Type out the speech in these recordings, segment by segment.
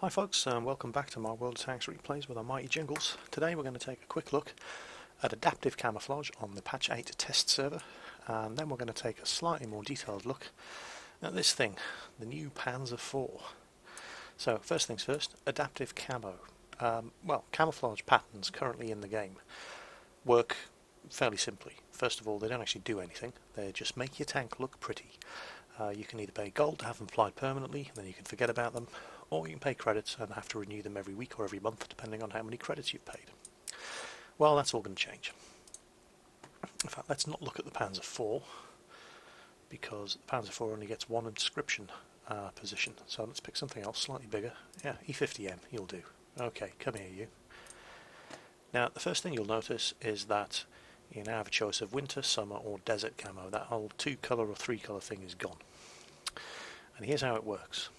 Hi folks, and welcome back to my World of Tanks replays with our mighty Jingles. Today we're going to take a quick look at adaptive camouflage on the Patch 8 test server, and then we're going to take a slightly more detailed look at this thing, the new Panzer IV. So first things first, adaptive camo. Camouflage patterns currently in the game work fairly simply. First of all, they don't actually do anything, they just make your tank look pretty. You can either pay gold to have them applied permanently, and then you can forget about them, or you can pay credits and have to renew them every week or every month, depending on how many credits you've paid. Well, that's all going to change. In fact, let's not look at the Panzer IV, because the Panzer IV only gets one inscription position. So let's pick something else slightly bigger. Yeah, E50M, you'll do. Okay, come here you. Now, the first thing you'll notice is that you now have a choice of winter, summer or desert camo. That whole 2-colour or 3-colour thing is gone. And here's how it works.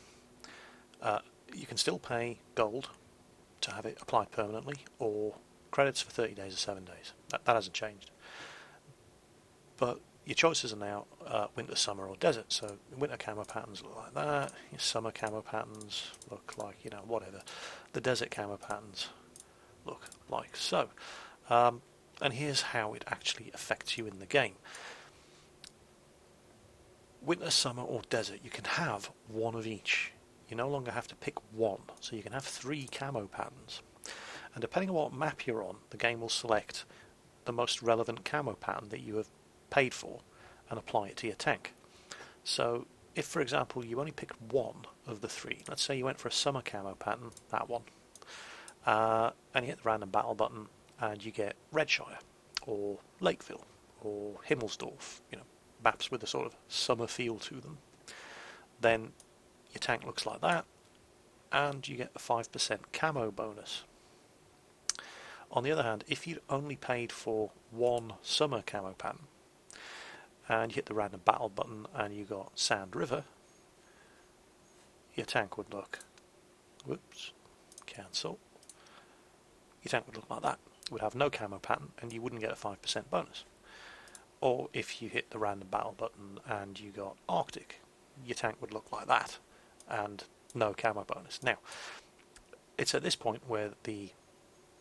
You can still pay gold to have it applied permanently, or credits for 30 days or 7 days. That hasn't changed. But your choices are now winter, summer or desert. So winter camo patterns look like that, your summer camo patterns look like, whatever. The desert camo patterns look like so. And here's how it actually affects you in the game. Winter, summer or desert, you can have one of each. You no longer have to pick one, so you can have 3 camo patterns. And depending on what map you're on, the game will select the most relevant camo pattern that you have paid for and apply it to your tank. So if, for example, you only picked one of the 3, let's say you went for a summer camo pattern, that one, and you hit the random battle button and you get Redshire or Lakeville or Himmelsdorf, maps with a sort of summer feel to them, then your tank looks like that, and you get a 5% camo bonus. On the other hand, if you'd only paid for one summer camo pattern, and you hit the random battle button and you got Sand River, your tank would look, cancel, your tank would look like that. It would have no camo pattern, and you wouldn't get a 5% bonus. Or if you hit the random battle button and you got Arctic, your tank would look like that, and no camo bonus. Now, it's at this point where the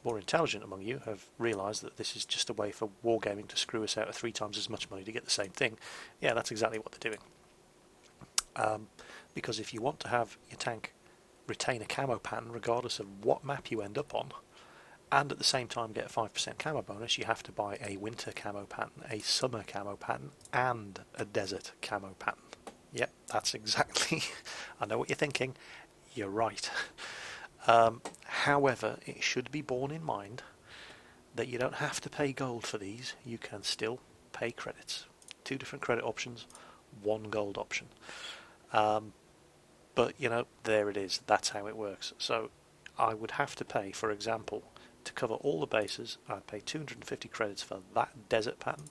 more intelligent among you have realised that this is just a way for wargaming to screw us out of 3 times as much money to get the same thing. Yeah, that's exactly what they're doing. Because if you want to have your tank retain a camo pattern regardless of what map you end up on, and at the same time get a 5% camo bonus, you have to buy a winter camo pattern, a summer camo pattern, and a desert camo pattern. Yep, that's exactly, I know what you're thinking, you're right. However, it should be borne in mind that you don't have to pay gold for these, you can still pay credits. 2 different credit options, 1 gold option. But, there it is, that's how it works. So I would have to pay, for example, to cover all the bases, I'd pay 250 credits for that desert pattern.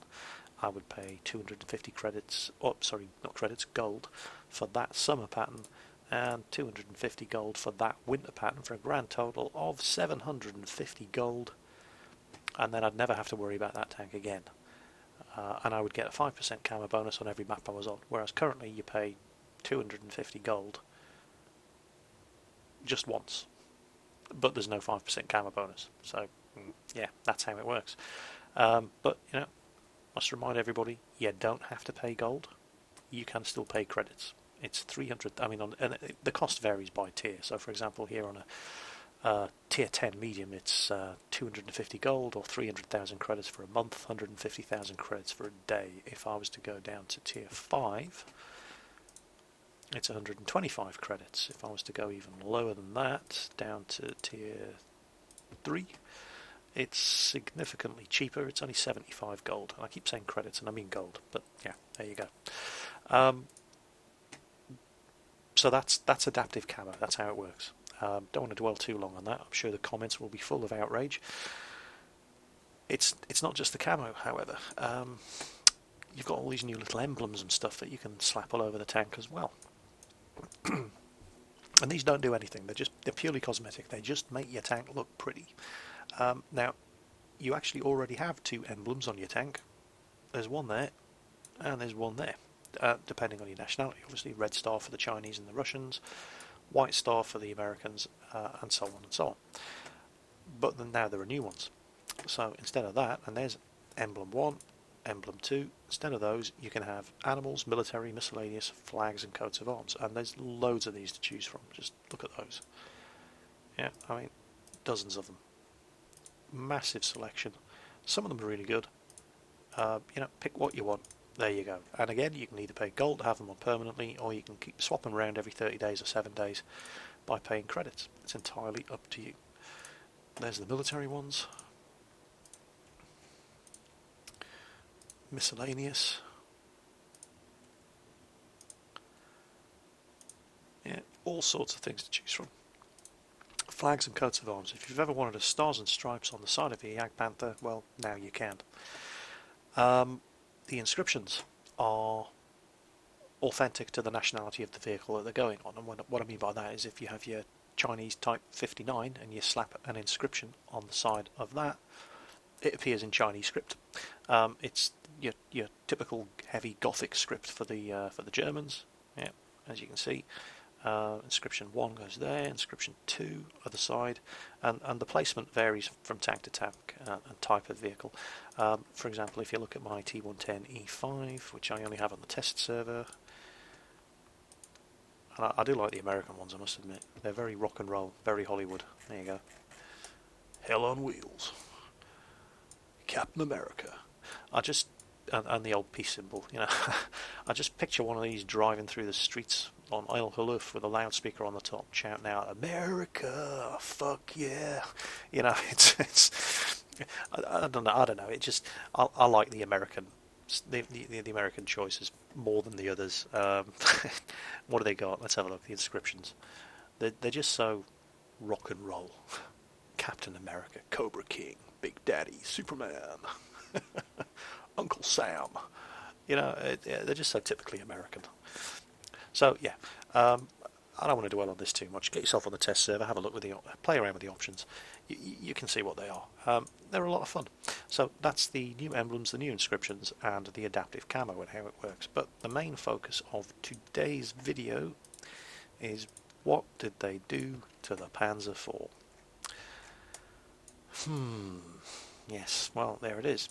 I would pay 250 credits, gold for that summer pattern, and 250 gold for that winter pattern, for a grand total of 750 gold. And then I'd never have to worry about that tank again. And I would get a 5% camo bonus on every map I was on, whereas currently you pay 250 gold just once. But there's no 5% camo bonus, so yeah, that's how it works. But must remind everybody, you don't have to pay gold. You can still pay credits. It's 300. And the cost varies by tier. So, for example, here on a tier 10 medium, it's 250 gold or 300,000 credits for a month, 150,000 credits for a day. If I was to go down to tier 5. It's 125 credits. If I was to go even lower than that, down to tier 3, it's significantly cheaper. It's only 75 gold. And I keep saying credits, and I mean gold, but yeah, there you go. So that's adaptive camo. That's how it works. Don't want to dwell too long on that. I'm sure the comments will be full of outrage. It's not just the camo, however. You've got all these new little emblems and stuff that you can slap all over the tank as well. And these don't do anything, they're purely cosmetic, they just make your tank look pretty. Now, you actually already have 2 emblems on your tank. There's one there, and there's one there, depending on your nationality. Obviously, red star for the Chinese and the Russians, white star for the Americans, and so on and so on. But then now there are new ones. So instead of that, and there's Emblem 1, Emblem 2, instead of those you can have animals, military, miscellaneous, flags and coats of arms. And there's loads of these to choose from. Just look at those. Yeah, I mean, dozens of them. Massive selection. Some of them are really good. You know, pick what you want. There you go. And again, you can either pay gold to have them on permanently, or you can keep swapping around every 30 days or 7 days by paying credits. It's entirely up to you. There's the military ones. Miscellaneous. Yeah, all sorts of things to choose from. Flags and coats of arms. If you've ever wanted a stars and stripes on the side of your Jag Panther, well, now you can. The inscriptions are authentic to the nationality of the vehicle that they're going on, and what I mean by that is if you have your Chinese Type 59 and you slap an inscription on the side of that, it appears in Chinese script. It's your typical heavy Gothic script for the Germans. Yeah, as you can see. Inscription 1 goes there, inscription 2 other side, and the placement varies from tank to tank and type of vehicle. For example, if you look at my T110E5, which I only have on the test server, and I do like the American ones, I must admit. They're very rock and roll, very Hollywood. There you go. Hell on wheels. Captain America. And the old peace symbol, you know. I just picture one of these driving through the streets on Isle Haluf with a loudspeaker on the top, shouting out, "America, fuck yeah!" You know, it's I don't know. It just I like the American choices more than the others. What do they got? Let's have a look. The inscriptions. They're just so rock and roll. Captain America, Cobra King, Big Daddy, Superman. Uncle Sam, you know, they're just so typically American. So yeah, I don't want to dwell on this too much. Get yourself on the test server, have a look with play around with the options. You can see what they are. They're a lot of fun. So that's the new emblems, the new inscriptions, and the adaptive camo and how it works. But the main focus of today's video is what did they do to the Panzer IV? Yes, well, there it is.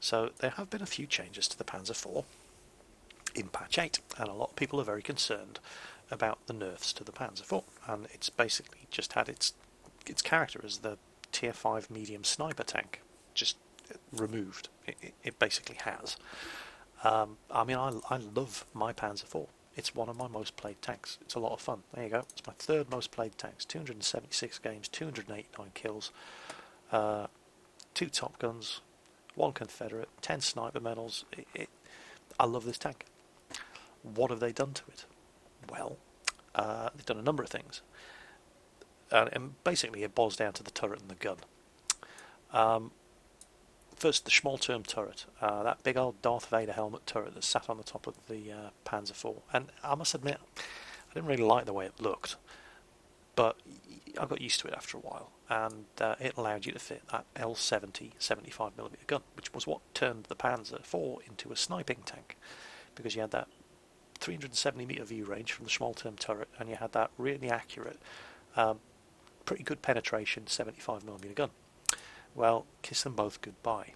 So there have been a few changes to the Panzer IV in patch 8, and a lot of people are very concerned about the nerfs to the Panzer IV, and it's basically just had its character as the tier 5 medium sniper tank just removed. It basically has. I mean, I love my Panzer IV. It's one of my most played tanks. It's a lot of fun. There you go. It's my third most played tanks. 276 games, 289 kills, 2 Top Guns, 1 Confederate, 10 sniper medals. I love this tank. What have they done to it? Well, they've done a number of things. And basically it boils down to the turret and the gun. First, the Schmalturm turret. That big old Darth Vader helmet turret that sat on the top of the Panzer IV. And I must admit, I didn't really like the way it looked. But I got used to it after a while, and it allowed you to fit that L70 75mm gun, which was what turned the Panzer IV into a sniping tank, because you had that 370m view range from the Schmalturm turret, and you had that really accurate, pretty good penetration 75mm gun. Well, kiss them both goodbye.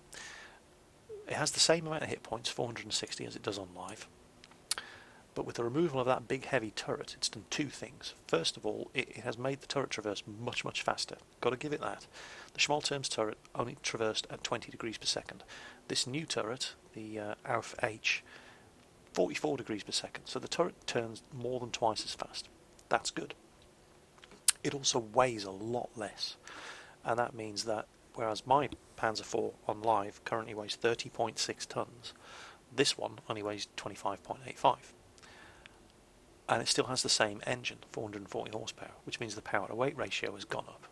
It has the same amount of hit points, 460, as it does on live. But with the removal of that big heavy turret, it's done 2 things. First of all, it has made the turret traverse much, much faster. Got to give it that. The Schmalturm's turret only traversed at 20 degrees per second. This new turret, the Auf H, 44 degrees per second. So the turret turns more than twice as fast. That's good. It also weighs a lot less. And that means that, whereas my Panzer IV on live currently weighs 30.6 tons, this one only weighs 25.85. And it still has the same engine, 440 horsepower, which means the power to weight ratio has gone up.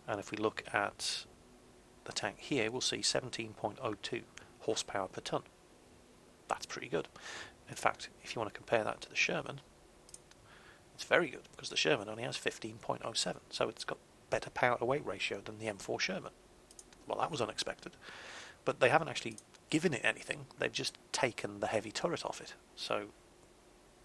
And if we look at the tank here, we'll see 17.02 horsepower per ton. That's pretty good. In fact, if you want to compare that to the Sherman, it's very good, because the Sherman only has 15.07, so it's got better power to weight ratio than the M4 Sherman. Well, that was unexpected. But they haven't actually given it anything, they've just taken the heavy turret off it. So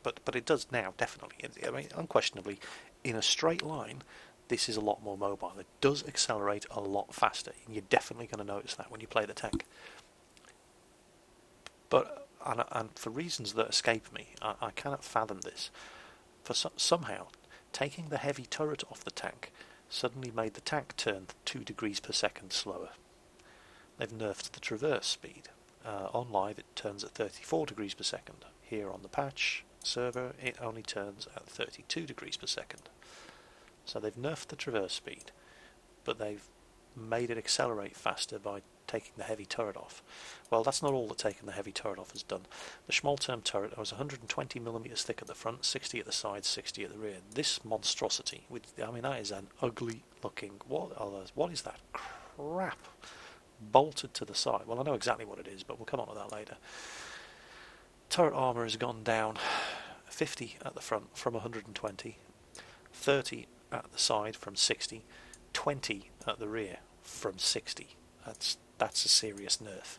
But it does now, definitely. I mean, unquestionably, in a straight line, this is a lot more mobile. It does accelerate a lot faster, and you're definitely going to notice that when you play the tank. But and for reasons that escape me, I cannot fathom this. For somehow, taking the heavy turret off the tank suddenly made the tank turn 2 degrees per second slower. They've nerfed the traverse speed. On live it turns at 34 degrees per second. Here on the patch server it only turns at 32 degrees per second. So they've nerfed the traverse speed, but they've made it accelerate faster by taking the heavy turret off. Well, that's not all that taking the heavy turret off has done. The Schmalterm turret was 120mm thick at the front, 60 at the sides, 60 at the rear. This monstrosity, I mean, that is an ugly looking, what is that crap bolted to the side? Well, I know exactly what it is, but we'll come on to that later. Turret armour has gone down 50 at the front from 120, 30 at the side from 60, 20 at the rear from 60. That's a serious nerf.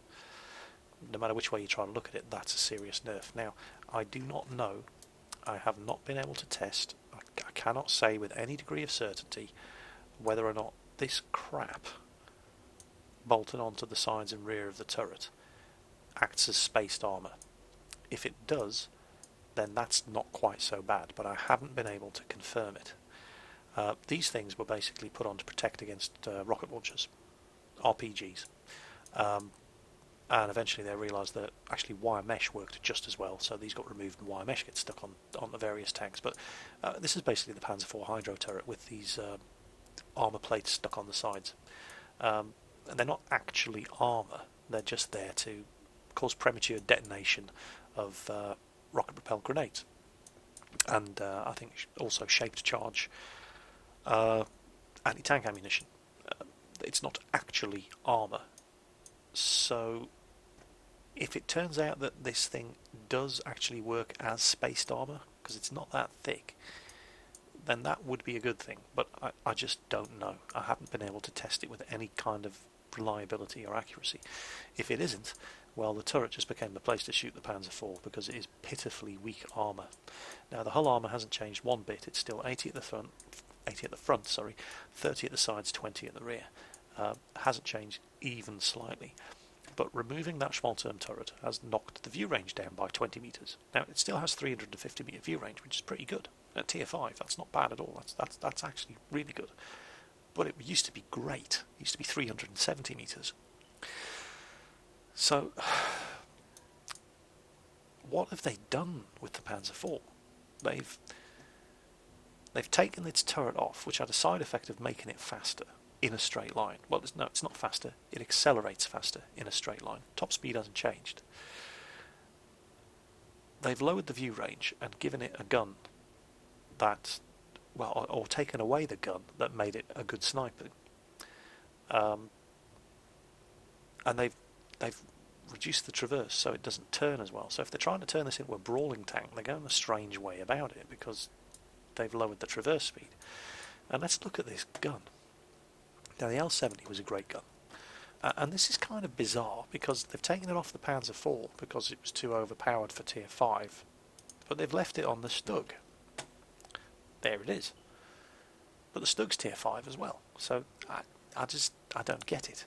No matter which way you try to look at it, that's a serious nerf. Now, I do not know, I have not been able to test, I cannot say with any degree of certainty whether or not this crap bolted onto the sides and rear of the turret acts as spaced armour. If it does, then that's not quite so bad, but I haven't been able to confirm it. These things were basically put on to protect against rocket launchers, RPGs, and eventually they realised that actually wire mesh worked just as well, so these got removed and wire mesh gets stuck on the various tanks. But this is basically the Panzer IV hydro turret with these armour plates stuck on the sides. And they're not actually armour, they're just there to cause premature detonation of rocket propelled grenades, and I think also shaped charge anti-tank ammunition. It's not actually armour. So if it turns out that this thing does actually work as spaced armour, because it's not that thick, then that would be a good thing, but I just don't know. I haven't been able to test it with any kind of reliability or accuracy. If it isn't, well, the turret just became the place to shoot the Panzer IV, because it is pitifully weak armour. Now, the hull armour hasn't changed one bit. It's still 80 at the front, 30 at the sides, 20 at the rear. Hasn't changed even slightly. But removing that Schmalterm turret has knocked the view range down by 20 metres. Now, it still has 350 metre view range, which is pretty good. At tier 5, that's not bad at all. That's actually really good. But it used to be great. It used to be 370 metres. So, what have they done with the Panzer IV? They've taken its turret off, which had a side effect of making it faster in a straight line. Well, no, it's not faster. It accelerates faster in a straight line. Top speed hasn't changed. They've lowered the view range and given it a gun that, well, or taken away the gun that made it a good sniper. And they've reduced the traverse so it doesn't turn as well. So if they're trying to turn this into a brawling tank, they're going a strange way about it because they've lowered the traverse speed. And let's look at this gun. Now, the L70 was a great gun. And this is kind of bizarre because they've taken it off the Panzer IV because it was too overpowered for tier 5. But they've left it on the Stug. There it is. But the Stug's tier 5 as well. So I don't get it.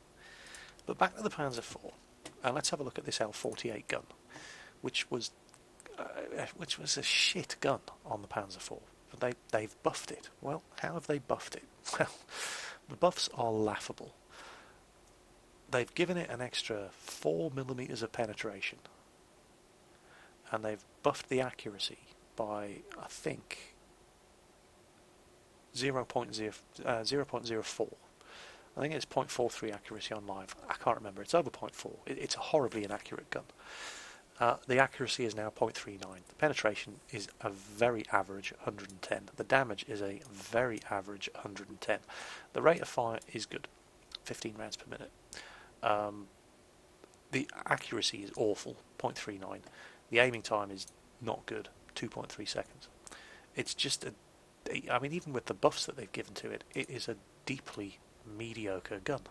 But back to the Panzer IV. And let's have a look at this L48 gun, which was a shit gun on the Panzer IV. But they've buffed it. Well, how have they buffed it? Well, the buffs are laughable. They've given it an extra 4mm of penetration, and they've buffed the accuracy by, I think, 0.04. I think it's 0.43 accuracy on live. I can't remember. It's over 0.4. It's a horribly inaccurate gun. The accuracy is now 0.39. The penetration is a very average 110. The damage is a very average 110. The rate of fire is good, 15 rounds per minute. The accuracy is awful, 0.39. The aiming time is not good, 2.3 seconds. It's just I mean, even with the buffs that they've given to it, it is a deeply mediocre gun.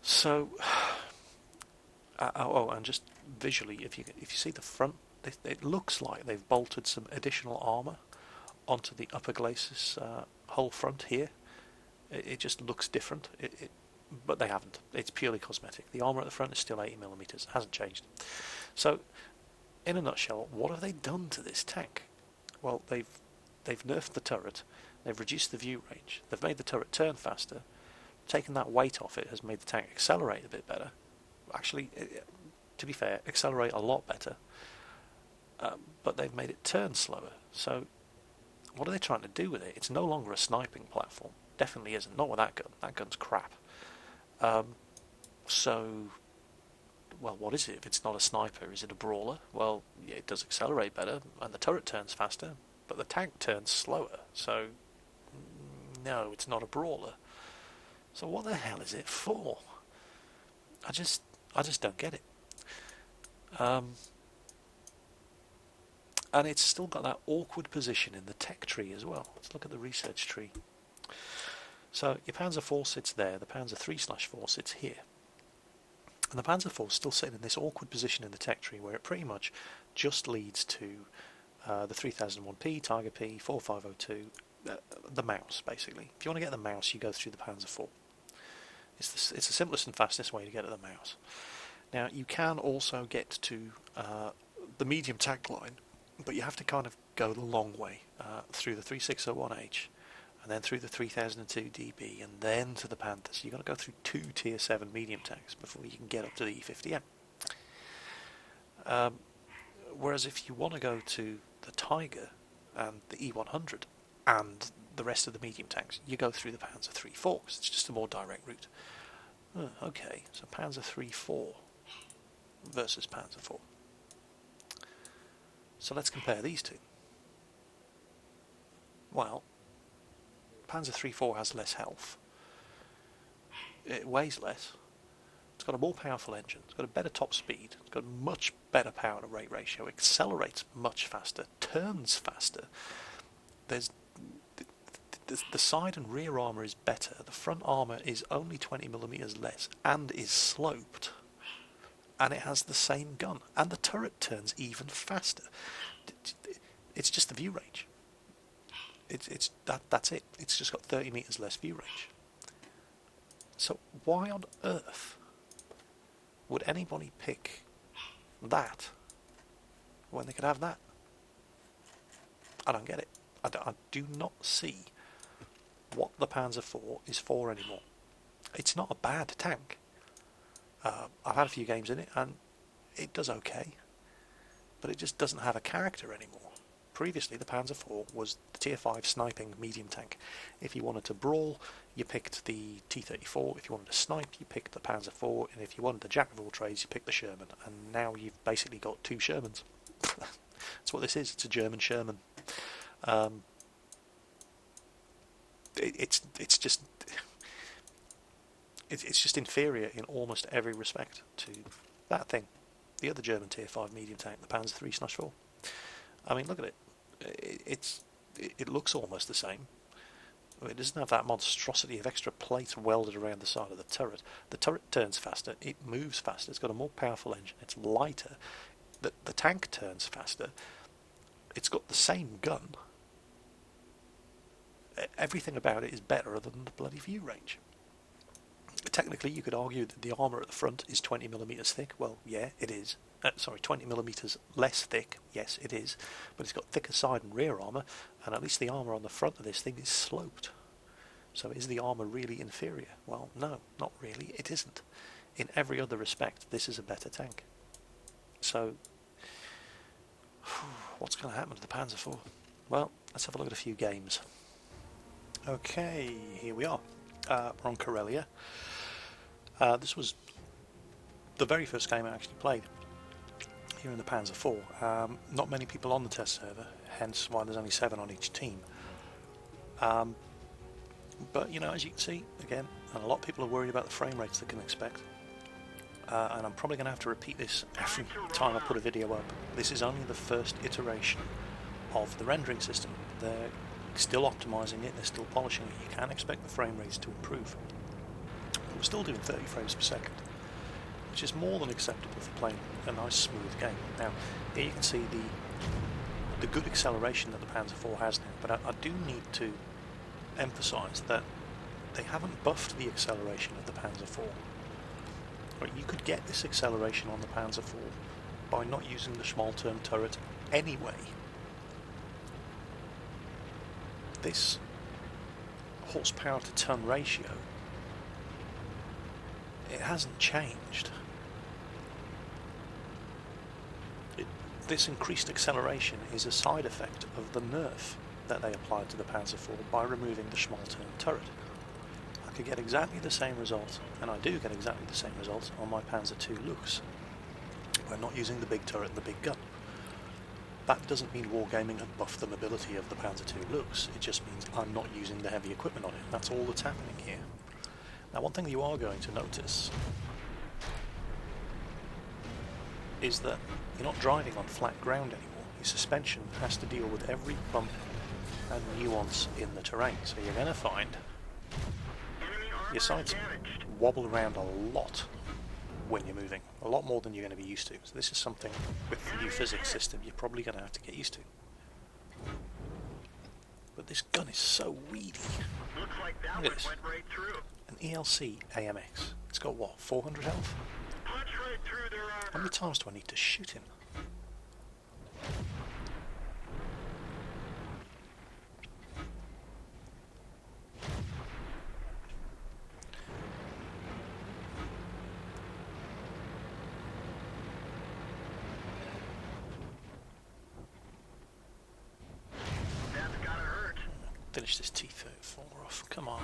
So, and just visually, if you see the front, it looks like they've bolted some additional armour onto the upper glacis whole front here. It just looks different, but they haven't. It's purely cosmetic. The armour at the front is still 80mm, hasn't changed. So, in a nutshell, what have they done to this tank? Well, they've nerfed the turret, they've reduced the view range, they've made the turret turn faster, taken that weight off it has made the tank accelerate a bit better. Actually, to be fair, accelerate a lot better, but they've made it turn slower. So, what are they trying to do with it? It's no longer a sniping platform. Definitely isn't. Not with that gun. That gun's crap. So, well, what is it if it's not a sniper? Is it a brawler? Well, yeah, it does accelerate better, and the turret turns faster, but the tank turns slower. So, no, it's not a brawler. So what the hell is it for? I just don't get it. And it's still got that awkward position in the tech tree as well. Let's look at the research tree. So your Panzer IV sits there, the Panzer III/4 sits here. And the Panzer IV is still sitting in this awkward position in the tech tree where it pretty much just leads to the 3001P, Tiger P, 4502, the mouse basically. If you want to get the mouse, you go through the Panzer IV. It's the simplest and fastest way to get to the mouse. Now you can also get to the medium tank line, but you have to kind of go the long way through the 3601H, and then through the 3002 DB, and then to the Panthers. You've got to go through 2 Tier 7 medium tanks before you can get up to the E50M. Whereas if you want to go to the Tiger and the E100 and the rest of the medium tanks, you go through the Panzer III/4 because it's just a more direct route. Okay, so Panzer III/4 versus Panzer IV. So let's compare these two. Well, Panzer III/4 has less health. It weighs less. It's got a more powerful engine. It's got a better top speed. It's got a much better power to rate ratio. It accelerates much faster. Turns faster. There's the side and rear armour is better. The front armour is only 20mm less and is sloped. And it has the same gun. And the turret turns even faster. It's just the view range. That's it. It's just got 30 metres less view range. So why on earth would anybody pick that when they could have that? I don't get it. I do not see what the Panzer IV is for anymore. It's not a bad tank. I've had a few games in it and it does okay, but it just doesn't have a character anymore. Previously the Panzer IV was the Tier 5 sniping medium tank. If you wanted to brawl, you picked the T-34. If you wanted to snipe, you picked the Panzer IV. And if you wanted the jack of all trades, you picked the Sherman. And now you've basically got 2 Shermans. That's what this is. It's a German Sherman. It's just inferior in almost every respect to that thing, the other German Tier 5 medium tank, the Panzer III/4. I mean, look at it. It looks almost the same. It doesn't have that monstrosity of extra plates welded around the side of the turret. The turret turns faster. It moves faster. It's got a more powerful engine. It's lighter. The tank turns faster. It's got the same gun. Everything about it is better than the bloody view range. Technically, you could argue that the armour at the front is 20mm thick. Well, yeah, it is. 20mm less thick. Yes, it is. But it's got thicker side and rear armour, and at least the armour on the front of this thing is sloped. So is the armour really inferior? Well, no, not really. It isn't. In every other respect, this is a better tank. So, what's going to happen to the Panzer IV? Well, let's have a look at a few games. Okay, here we are. We're on Karelia. This was the very first game I actually played here in the Panzer IV. Not many people on the test server, hence why there's only 7 on each team. But you know, as you can see, again, and a lot of people are worried about the frame rates they can expect. And I'm probably going to have to repeat this every time I put a video up. This is only the first iteration of the rendering system. They're still optimising it, they're still polishing it. You can expect the frame rates to improve. We're still doing 30 frames per second, which is more than acceptable for playing a nice smooth game. Now, here you can see the good acceleration that the Panzer IV has now, but I do need to emphasise that they haven't buffed the acceleration of the Panzer IV. Right, you could get this acceleration on the Panzer IV by not using the Schmalturm turret anyway. This horsepower to ton ratio, it hasn't changed. This increased acceleration is a side effect of the nerf that they applied to the Panzer IV by removing the Schmalturm turret. I could get exactly the same result, and I do get exactly the same result on my Panzer II Lux. We're not using the big turret and the big gun. That doesn't mean Wargaming have buffed the mobility of the Panzer II Lux, it just means I'm not using the heavy equipment on it. That's all that's happening here. Now, one thing you are going to notice is that you're not driving on flat ground anymore. Your suspension has to deal with every bump and nuance in the terrain, so you're going to find your sides wobble around a lot when you're moving, a lot more than you're going to be used to. So this is something with the new physics system you're probably going to have to get used to. But this gun is so weedy. Look at this. An ELC AMX. It's got what, 400 health? How many times do I need to shoot him? Finish this T-34 off. Come on.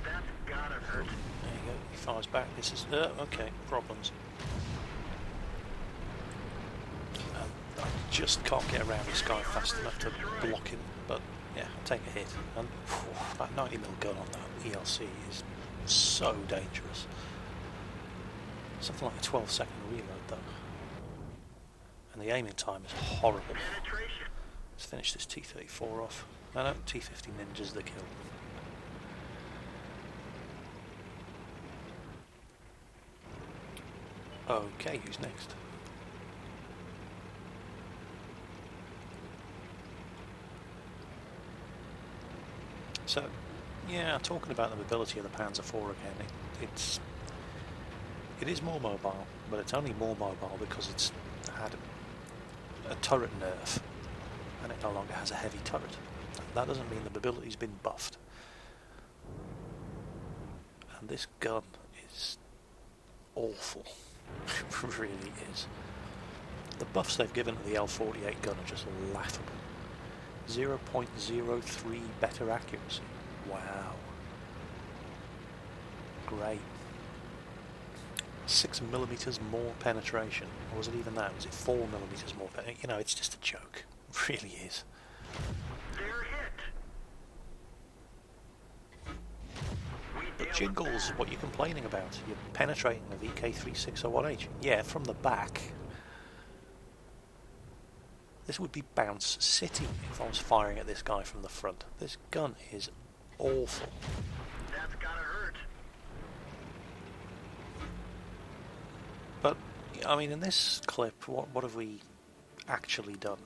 That's gotta hurt. There you go. He fires back. This is okay. Problems. I just can't get around this guy fast enough to block him. But yeah, I'll take a hit. And that 90mm gun on that ELC is so dangerous. Something like a 12-second reload though. And the aiming time is horrible. Let's finish this T-34 off. No, T-50 Ninja's the kill. Okay, who's next? So, yeah, talking about the mobility of the Panzer IV again, it is more mobile, but it's only more mobile because it's had a turret nerf, and it no longer has a heavy turret. That doesn't mean the mobility's been buffed. And this gun is awful. It really is. The buffs they've given to the L48 gun are just laughable. 0.03 better accuracy. Wow. Great. 6mm more penetration. Or was it even that? Was it 4mm more penetration? You know, it's just a joke. It really is. But Jingles, what are you complaining about? You're penetrating the VK3601H. Yeah, from the back. This would be Bounce City if I was firing at this guy from the front. This gun is awful. That's gotta hurt. But, I mean, in this clip, what have we actually done?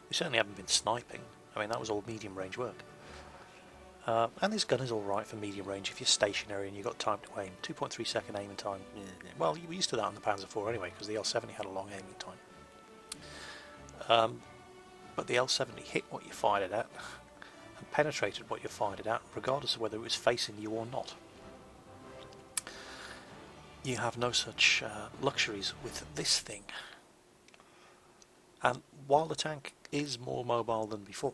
We certainly haven't been sniping. I mean, that was all medium range work. And this gun is alright for medium range if you're stationary and you've got time to aim. 2.3 second aiming time. Well, you were used to that on the Panzer IV anyway, because the L70 had a long aiming time. But the L70 hit what you fired it at, and penetrated what you fired it at, regardless of whether it was facing you or not. You have no such luxuries with this thing. And while the tank is more mobile than before,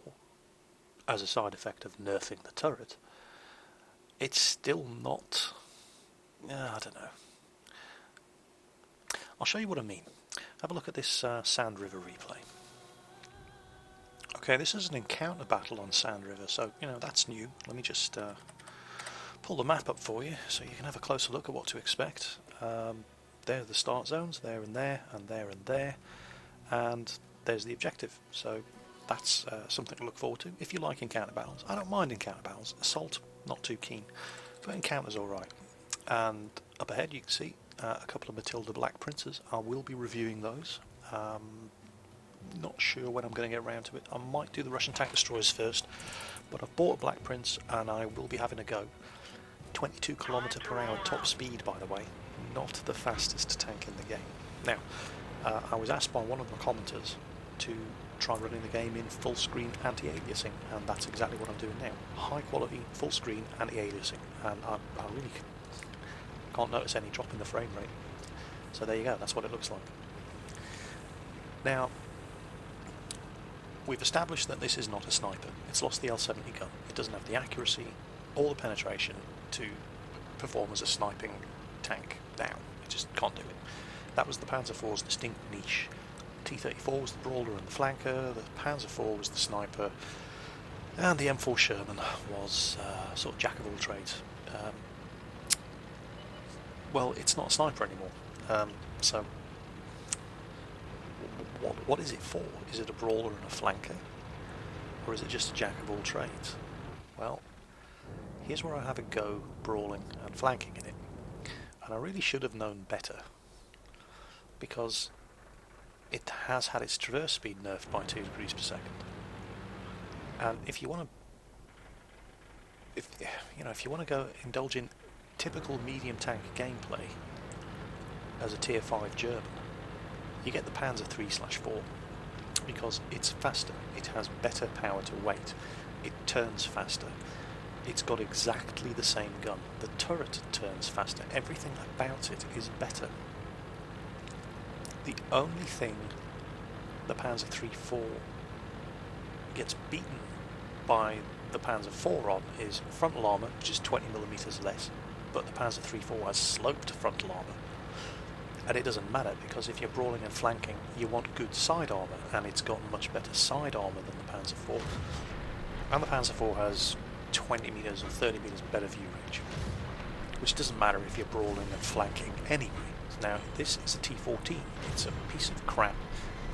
as a side effect of nerfing the turret, it's still not... I don't know. I'll show you what I mean. Have a look at this Sand River replay. Okay, this is an encounter battle on Sand River, so, you know, that's new. Let me just pull the map up for you so you can have a closer look at what to expect. There are the start zones, there and there, and there and there, and there's the objective. So that's something to look forward to if you like encounter battles. I don't mind encounter battles. Assault, not too keen, but encounter's alright. And up ahead you can see a couple of Matilda Black Princes. I will be reviewing those. Not sure when I'm going to get around to it. I might do the Russian tank destroyers first, but I've bought a Black Prince and I will be having a go. 22 km/h top speed, by the way, not the fastest tank in the game. Now, I was asked by one of my commenters to try running the game in full screen anti-aliasing, and that's exactly what I'm doing now. High quality, full screen anti-aliasing, and I really can't notice any drop in the frame rate. So there you go, that's what it looks like. Now, we've established that this is not a sniper. It's lost the L70 gun. It doesn't have the accuracy or the penetration to perform as a sniping tank now. It just can't do it. That was the Panzer IV's distinct niche. T-34 was the brawler and the flanker, the Panzer IV was the sniper, and the M4 Sherman was sort of jack of all trades. Well, it's not a sniper anymore, so what is it for? Is it a brawler and a flanker? Or is it just a jack of all trades? Well, here's where I have a go brawling and flanking in it. And I really should have known better, because it has had its traverse speed nerfed by 2 degrees per second. And if you want to, if you want to go indulge in typical medium tank gameplay as a tier 5 German, you get the Panzer III/4 because it's faster, it has better power to weight, it turns faster, it's got exactly the same gun, the turret turns faster, everything about it is better. The only thing the Panzer III/4 gets beaten by the Panzer IV on is frontal armour, which is 20mm less, but the Panzer III/4 has sloped frontal armour. And it doesn't matter, because if you're brawling and flanking, you want good side armour, and it's got much better side armour than the Panzer IV. And the Panzer IV has 20 metres or 30 metres better view range, which doesn't matter if you're brawling and flanking anyway. Now, this is a T14, it's a piece of crap,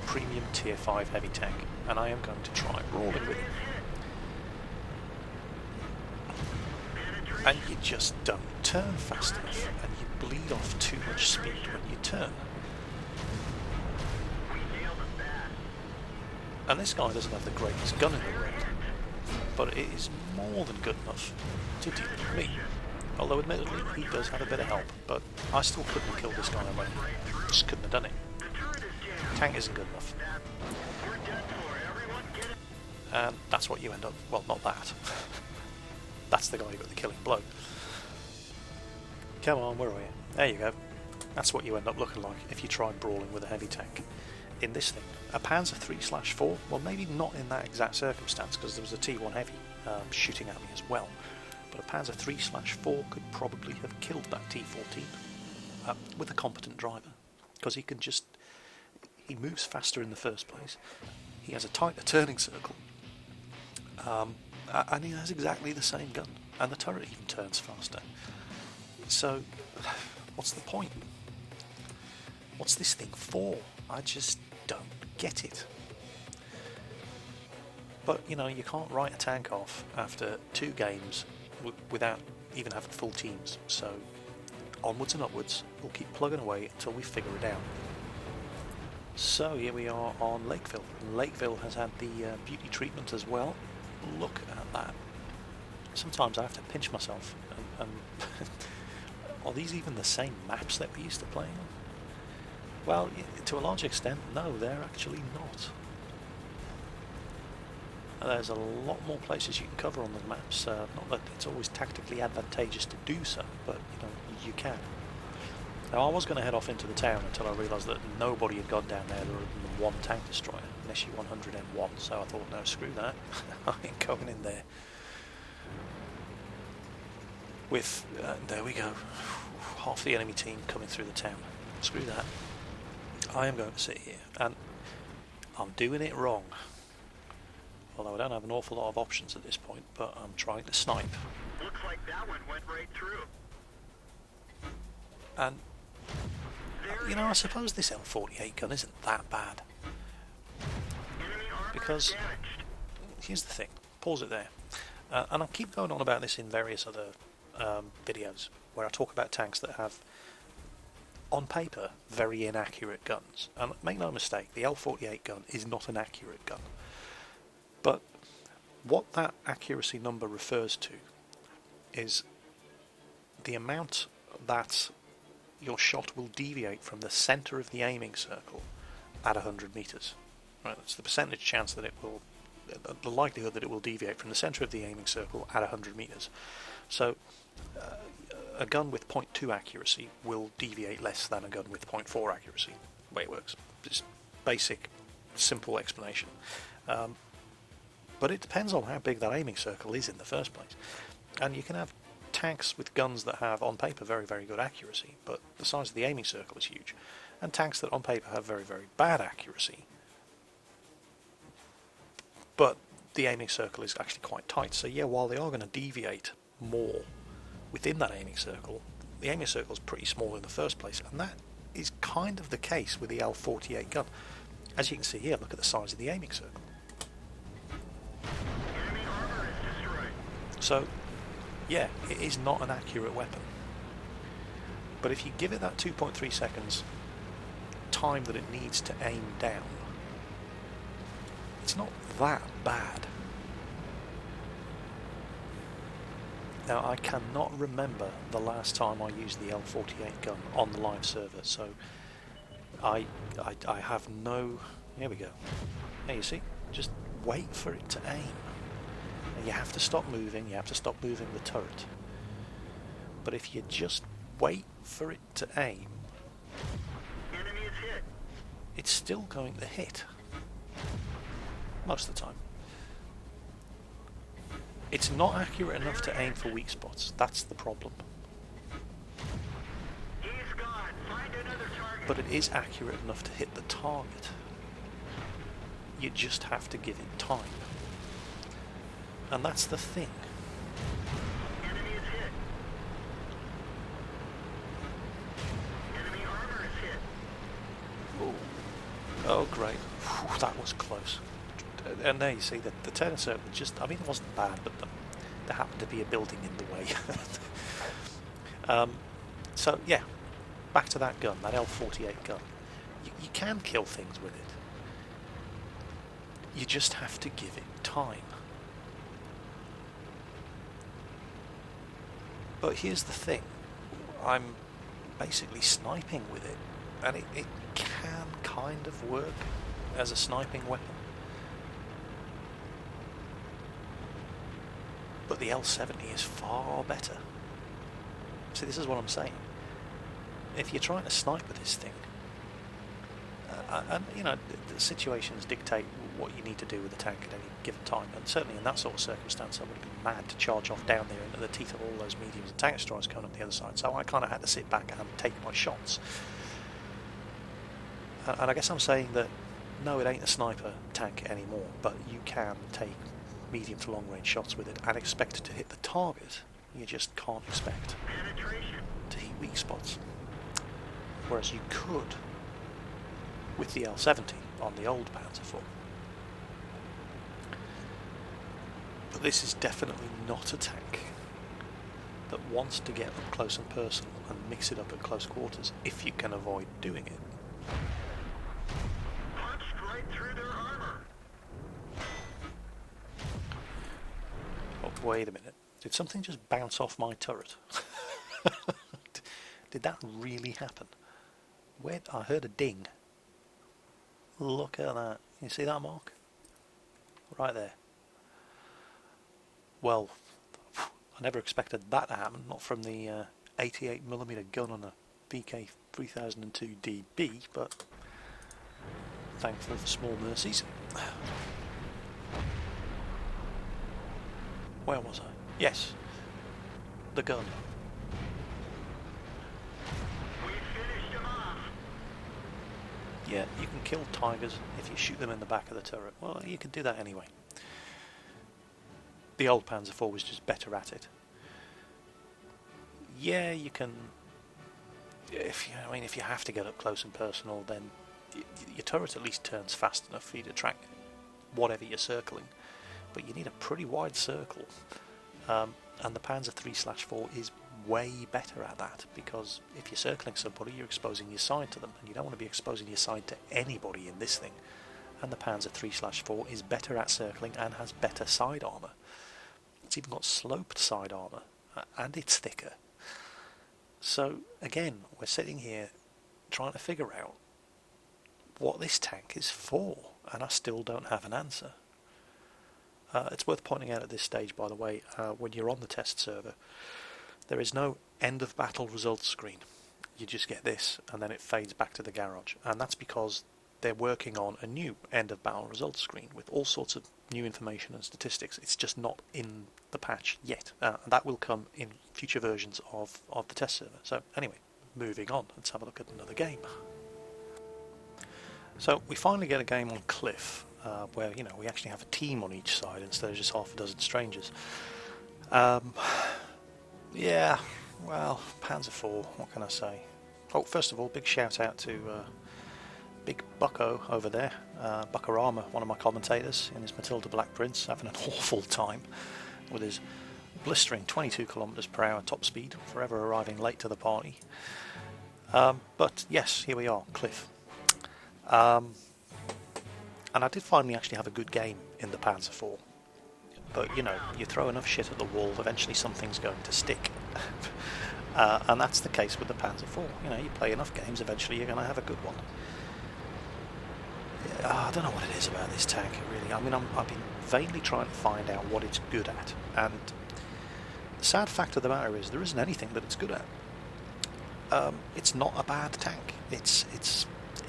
premium tier 5 heavy tank, and I am going to try brawling with it. And you just don't turn fast enough, and you bleed off too much speed when you turn. And this guy doesn't have the greatest gun in the world, but it is more than good enough to deal with me. Although admittedly he does have a bit of help, but I still couldn't have killed this guy alone. Just couldn't have done it. Tank isn't good enough. And that's what you end up, well, not that. That's the guy who got the killing blow. Come on, where are you? There you go. That's what you end up looking like if you try brawling with a heavy tank. In this thing, a Panzer III/4, well, maybe not in that exact circumstance, because there was a T1 heavy shooting at me as well, but a Panzer III/4 could probably have killed that T14 with a competent driver, because he moves faster in the first place, he has a tighter turning circle, and he has exactly the same gun, and the turret even turns faster. So, what's the point? What's this thing for? I just don't get it. But, you know, you can't write a tank off after 2 games without even having full teams, so onwards and upwards, we'll keep plugging away until we figure it out. So here we are on Lakeville. Lakeville has had the beauty treatment as well. Look at that. Sometimes I have to pinch myself and are these even the same maps that we used to play on? Well, to a large extent, no, they're actually not. There's a lot more places you can cover on the maps. Not that it's always tactically advantageous to do so, but you know, you can. Now, I was going to head off into the town until I realised that nobody had gone down there other than one tank destroyer, an SU-100M1, so I thought, no, screw that, I ain't going in there. With, there we go, half the enemy team coming through the town. Screw that. I am going to sit here, and I'm doing it wrong. Although I don't have an awful lot of options at this point, but I'm trying to snipe. Looks like that one went right through. And, you know, I suppose this M48 gun isn't that bad. Because, here's the thing, pause it there. And I'll keep going on about this in various other videos, where I talk about tanks that have on paper, very inaccurate guns. And make no mistake, the L48 gun is not an accurate gun. But what that accuracy number refers to is the amount that your shot will deviate from the centre of the aiming circle at 100 metres. Right, that's the percentage chance that it will, the likelihood that it will deviate from the centre of the aiming circle at 100 metres. So a gun with 0.2 accuracy will deviate less than a gun with 0.4 accuracy. The way it works. Just basic, simple explanation. But it depends on how big that aiming circle is in the first place. And you can have tanks with guns that have, on paper, very, very good accuracy, but the size of the aiming circle is huge. And tanks that, on paper, have very, very bad accuracy, but the aiming circle is actually quite tight. So yeah, while they are going to deviate more within that aiming circle, the aiming circle is pretty small in the first place, and that is kind of the case with the L48 gun. As you can see here, look at the size of the aiming circle. Enemy armor is destroyed. So yeah, it is not an accurate weapon, but if you give it that 2.3 seconds time that it needs to aim down, it's not that bad. Now, I cannot remember the last time I used the L48 gun on the live server, so I have no... Here we go. There you see, just wait for it to aim. And you have to stop moving, you have to stop moving the turret. But if you just wait for it to aim, Enemy is hit. it's still going to hit. Most of the time. It's not accurate enough to aim for weak spots. That's the problem. He's gone. Find another target. But it is accurate enough to hit the target. You just have to give it time. And that's the thing. Enemy is hit. Enemy armor is hit. Oh great. Whew, that was close. And there you see that the turn circle just, I mean, it wasn't bad, but there happened to be a building in the way. So yeah, back to that gun, that L48 gun. You can kill things with it. You just have to give it time. But here's the thing, I'm basically sniping with it, and it can kind of work as a sniping weapon. But the L70 is far better. See, this is what I'm saying. If you're trying to snipe with this thing, and you know, the situations dictate what you need to do with the tank at any given time, and certainly in that sort of circumstance I would have been mad to charge off down there into the teeth of all those mediums and tank destroyers coming up the other side, so I kind of had to sit back and take my shots. And I guess I'm saying that no, it ain't a sniper tank anymore, but you can take medium to long range shots with it and expect it to hit the target. You just can't expect Penetration. to hit weak spots. Whereas you could with the L70 on the old Panzer IV. But this is definitely not a tank that wants to get up close and personal and mix it up at close quarters if you can avoid doing it. Punched right through their armor. Oh, wait a minute. Did something just bounce off my turret? Did that really happen? Where? I heard a ding. Look at that. You see that, Mark? Right there. Well, I never expected that to happen. Not from the 88mm gun on a BK 3002DB, but thankful for small mercies. Where was I? Yes, the gun. We finished him off. Yeah, you can kill tigers if you shoot them in the back of the turret. Well, you can do that anyway. The old Panzer IV was just better at it. Yeah, you can. If you have to get up close and personal, then your turret at least turns fast enough for you to track whatever you're circling. But you need a pretty wide circle, and the Panzer III/4 is way better at that, because if you're circling somebody, you're exposing your side to them, and you don't want to be exposing your side to anybody in this thing. And the Panzer III/4 is better at circling and has better side armour. It's even got sloped side armour, and it's thicker. So again, we're sitting here trying to figure out what this tank is for, and I still don't have an answer. It's worth pointing out at this stage, by the way, when you're on the test server, there is no end of battle results screen. You just get this, and then it fades back to the garage, and that's because they're working on a new end of battle results screen with all sorts of new information and statistics. It's just not in the patch yet. That will come in future versions of the test server. So anyway, moving on, let's have a look at another game. So we finally get a game on Cliff, where, you know, we actually have a team on each side instead of just half a dozen strangers. Yeah, well, Panzer IV, what can I say? Oh, first of all, big shout out to Big Bucko over there, Buckarama, one of my commentators in his Matilda Black Prince, having an awful time with his blistering 22 km/h top speed, forever arriving late to the party. But yes, here we are, Cliff. And I did finally actually have a good game in the Panzer IV. But, you know, you throw enough shit at the wall, eventually something's going to stick. And that's the case with the Panzer IV. You know, you play enough games, eventually you're going to have a good one. I don't know what it is about this tank, really. I mean, I've been vainly trying to find out what it's good at, and the sad fact of the matter is there isn't anything that it's good at. It's not a bad tank. It's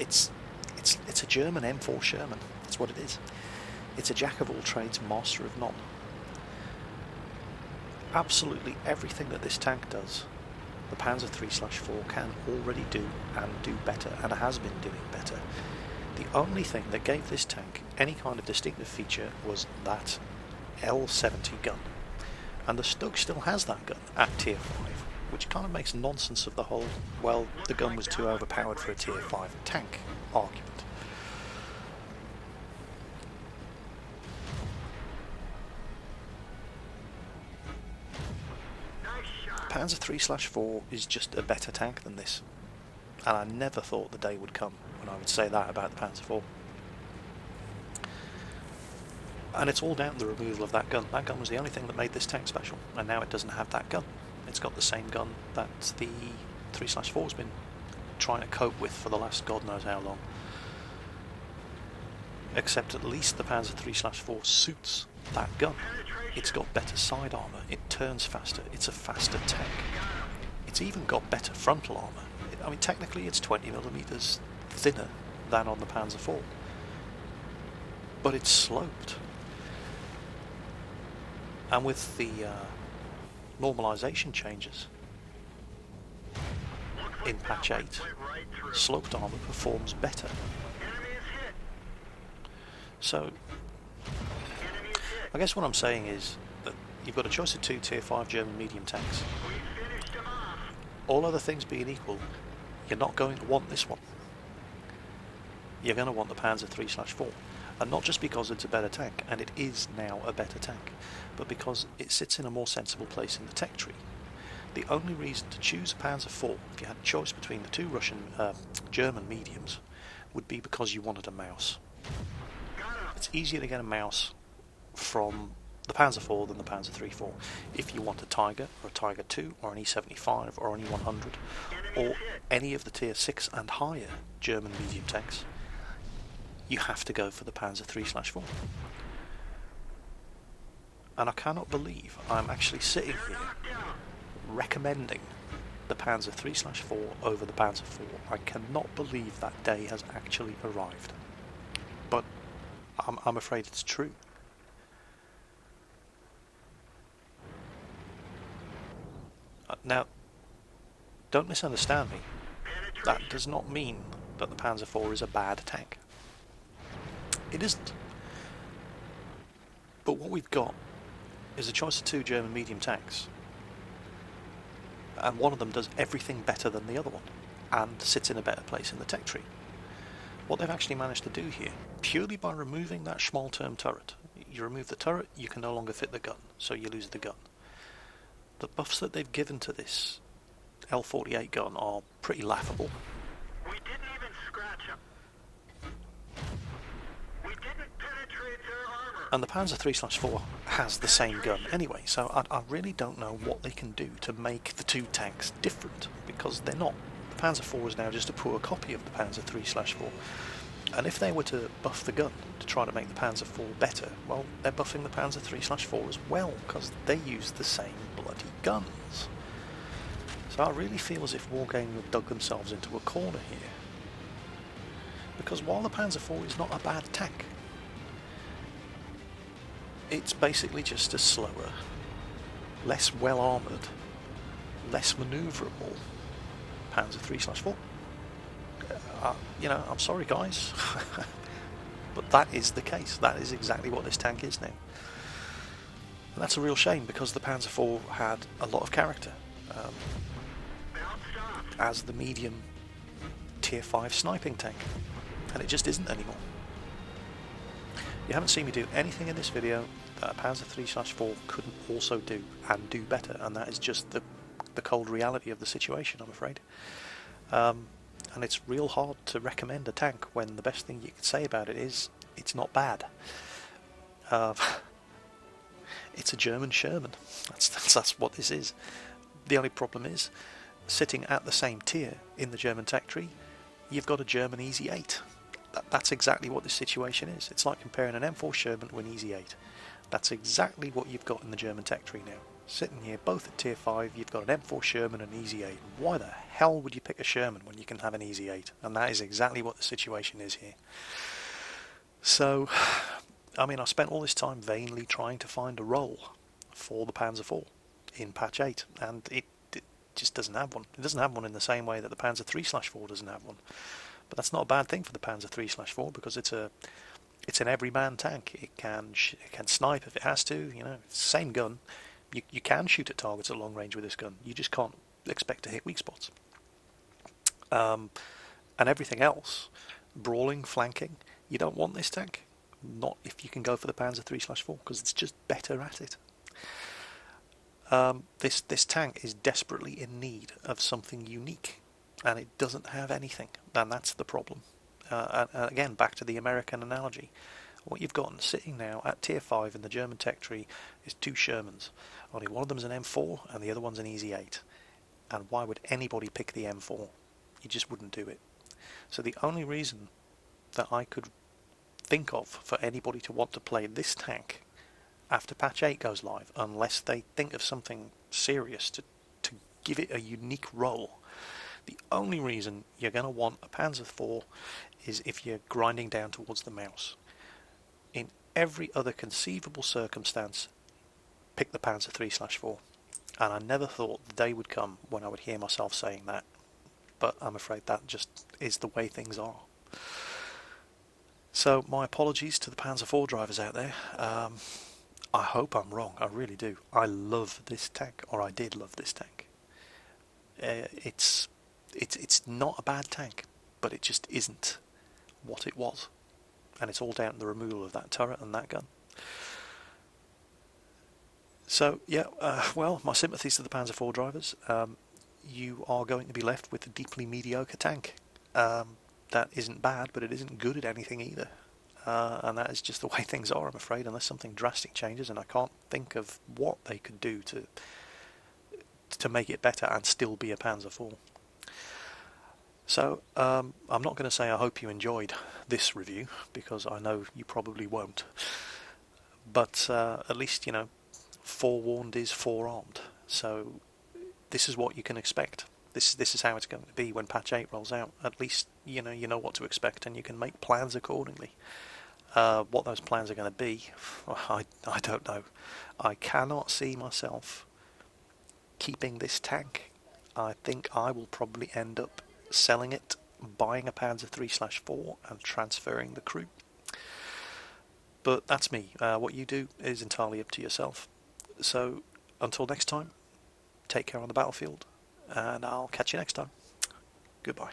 a German M4 Sherman. That's what it is. It's a jack of all trades, master of none. Absolutely everything that this tank does, the Panzer III/4 can already do, and do better, and has been doing better. The only thing that gave this tank any kind of distinctive feature was that L70 gun. And the Stug still has that gun at tier 5, which kind of makes nonsense of the whole, well, the gun was too overpowered for a tier 5 tank argument. Panzer III/4 is just a better tank than this, and I never thought the day would come when I would say that about the Panzer IV. And it's all down to the removal of that gun. That gun was the only thing that made this tank special, and now it doesn't have that gun. It's got the same gun that the III/4's been trying to cope with for the last God knows how long. Except at least the Panzer III/4 suits that gun. It's got better side armour, it turns faster, it's a faster tank. It's even got better frontal armour. I mean, technically it's 20mm thinner than on the Panzer IV. But it's sloped. And with the normalisation changes in patch 8, sloped armour performs better. So I guess what I'm saying is that you've got a choice of 2 tier 5 German medium tanks. All other things being equal, you're not going to want this one. You're going to want the Panzer III/4. And not just because it's a better tank, and it is now a better tank, but because it sits in a more sensible place in the tech tree. The only reason to choose a Panzer IV, if you had a choice between the 2 German mediums, would be because you wanted a mouse. It's easier to get a mouse from the Panzer IV than the Panzer III/4. If you want a Tiger, or a Tiger II, or an E75, or an E100, or any of the tier 6 and higher German medium tanks, you have to go for the Panzer III/4. And I cannot believe I'm actually sitting here recommending the Panzer III/4 over the Panzer IV. I cannot believe that day has actually arrived. But I'm afraid it's true. Now, don't misunderstand me. That does not mean that the Panzer IV is a bad tank. It isn't. But what we've got is a choice of 2 German medium tanks, and one of them does everything better than the other one, and sits in a better place in the tech tree. What they've actually managed to do here, purely by removing that Schmalturm turret, you remove the turret, you can no longer fit the gun, so you lose the gun. the buffs that they've given to this L48 gun are pretty laughable. We didn't even scratch them. We didn't penetrate their armor. And the Panzer III/4 has the same gun anyway, so I really don't know what they can do to make the two tanks different, because they're not. The Panzer IV is now just a poor copy of the Panzer III/4. And if they were to buff the gun to try to make the Panzer IV better, well, they're buffing the Panzer III/4 as well, because they use the same bloody guns. So I really feel as if Wargaming have dug themselves into a corner here. Because while the Panzer IV is not a bad tank, it's basically just a slower, less well-armoured, less manoeuvrable Panzer III/4. You know, I'm sorry guys, but that is the case. That is exactly what this tank is now. And that's a real shame, because the Panzer IV had a lot of character as the medium tier 5 sniping tank, and it just isn't anymore. You haven't seen me do anything in this video that a Panzer III/4 couldn't also do, and do better, and that is just the cold reality of the situation, I'm afraid. And it's real hard to recommend a tank when the best thing you can say about it is it's not bad. It's a German Sherman. That's what this is. The only problem is, sitting at the same tier in the German tech tree, you've got a German Easy 8. That's exactly what this situation is. It's like comparing an M4 Sherman to an Easy 8. That's exactly what you've got in the German tech tree now. Sitting here, both at tier 5, you've got an M4 Sherman and an Easy 8. Why the hell would you pick a Sherman when you can have an Easy 8? And that is exactly what the situation is here. So, I mean, I spent all this time vainly trying to find a role for the Panzer IV in patch 8, and it just doesn't have one. It doesn't have one in the same way that the Panzer III/4 doesn't have one. But that's not a bad thing for the Panzer III/4, because it's an everyman tank. It can snipe if it has to. You know, it's the same gun. You can shoot at targets at long range with this gun. You just can't expect to hit weak spots. And everything else, brawling, flanking, you don't want this tank. Not if you can go for the Panzer III/4, because it's just better at it. This tank is desperately in need of something unique, and it doesn't have anything, and that's the problem. And again, back to the American analogy. What you've got sitting now at tier 5 in the German tech tree is two Shermans. Only one of them's an M4 and the other one's an Easy 8. And why would anybody pick the M4? You just wouldn't do it. So the only reason that I could think of for anybody to want to play this tank after patch 8 goes live, unless they think of something serious to give it a unique role, the only reason you're going to want a Panzer IV is if you're grinding down towards the mouse. In every other conceivable circumstance, pick the Panzer III/4. And I never thought the day would come when I would hear myself saying that. But I'm afraid that just is the way things are. So my apologies to the Panzer IV drivers out there. I hope I'm wrong, I really do. I love this tank, or I did love this tank. It's not a bad tank, but it just isn't what it was. And it's all down to the removal of that turret and that gun. So, yeah, well, my sympathies to the Panzer IV drivers. You are going to be left with a deeply mediocre tank. That isn't bad, but it isn't good at anything either. And that is just the way things are, I'm afraid, unless something drastic changes, and I can't think of what they could do to make it better and still be a Panzer IV. So, I'm not going to say I hope you enjoyed this review, because I know you probably won't. But at least, you know, forewarned is forearmed. So this is what you can expect. This is how it's going to be when patch 8 rolls out. At least you know what to expect, and you can make plans accordingly. What those plans are going to be, I don't know. I cannot see myself keeping this tank. I think I will probably end up selling it, buying a Panzer III/4 and transferring the crew. But that's me. What you do is entirely up to yourself. So until next time, take care on the battlefield, and I'll catch you next time. Goodbye.